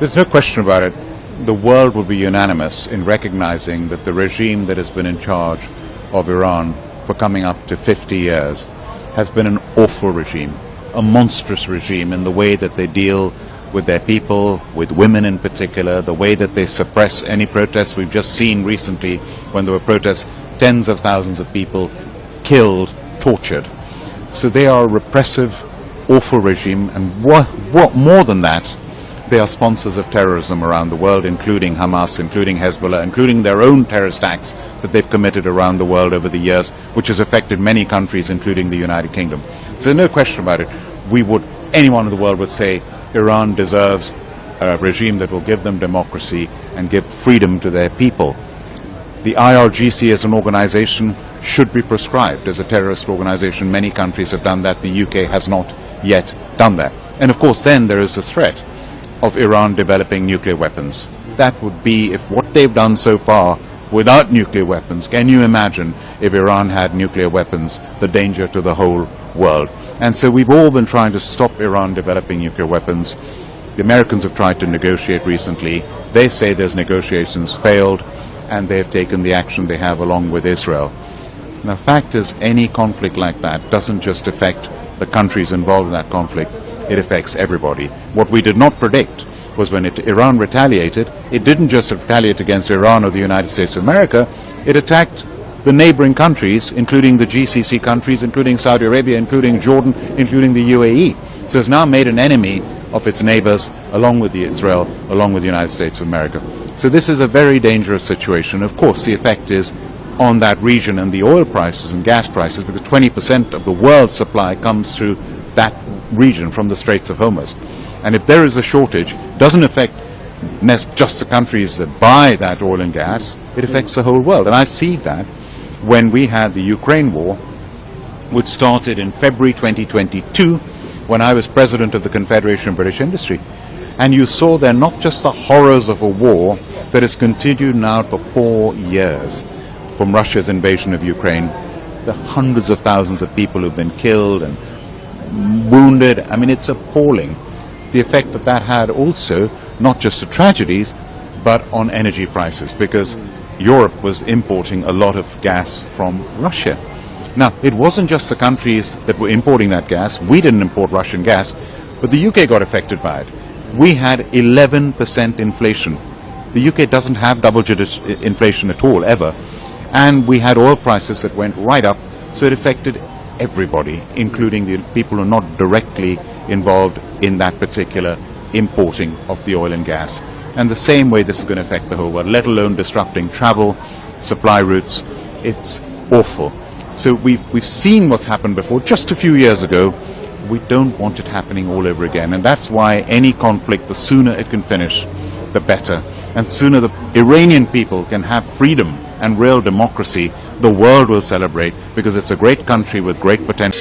There's no question about it. The world will be unanimous in recognizing that the regime that has been in charge of Iran for coming up to 50 years has been an awful regime, a monstrous regime in the way that they deal with their people, with women in particular, the way that they suppress any protests. We've just seen recently when there were protests, tens of thousands of people killed, tortured. So they are a repressive, awful regime, and what more than that, they are sponsors of terrorism around the world, including Hamas, including Hezbollah, including their own terrorist acts that they've committed around the world over the years, which has affected many countries, including the United Kingdom. So no question about it. Anyone in the world would say Iran deserves a regime that will give them democracy and give freedom to their people. The IRGC as an organization should be proscribed as a terrorist organization. Many countries have done that. The UK has not yet done that. And of course then there is the threat of Iran developing nuclear weapons. That would be, if what they've done so far without nuclear weapons, can you imagine if Iran had nuclear weapons, the danger to the whole world? And so we've all been trying to stop Iran developing nuclear weapons. The Americans have tried to negotiate recently. They say those negotiations failed, and they have taken the action they have along with Israel. Now, fact is, any conflict like that doesn't just affect the countries involved in that conflict, it affects everybody. What we did not predict was when Iran retaliated, it didn't just retaliate against Iran or the United States of America, it attacked the neighboring countries, including the GCC countries, including Saudi Arabia, including Jordan, including the UAE. So it's now made an enemy of its neighbors, along with Israel, along with the United States of America. So this is a very dangerous situation. Of course, the effect is on that region and the oil prices and gas prices, because 20% of the world's supply comes through that region from the Straits of Hormuz. And if there is a shortage, it doesn't affect just the countries that buy that oil and gas, it affects the whole world. And I've seen that when we had the Ukraine war, which started in February 2022, when I was president of the Confederation of British Industry. And you saw there not just the horrors of a war that has continued now for 4 years, from Russia's invasion of Ukraine, the hundreds of thousands of people who've been killed and wounded. I mean, it's appalling. The effect that that had also, not just the tragedies, but on energy prices, because Europe was importing a lot of gas from Russia. Now, it wasn't just the countries that were importing that gas. We didn't import Russian gas, but the UK got affected by it. We had 11% inflation. The UK doesn't have double-digit inflation at all, ever. And we had oil prices that went right up, so it affected everybody, including the people who are not directly involved in that particular importing of the oil and gas. And the same way this is going to affect the whole world, let alone disrupting travel, supply routes. It's awful. So we've seen what's happened before, just a few years ago. We don't want it happening all over again. And that's why any conflict, the sooner it can finish, the better. And the sooner the Iranian people can have freedom and real democracy, the world will celebrate, because it's a great country with great potential.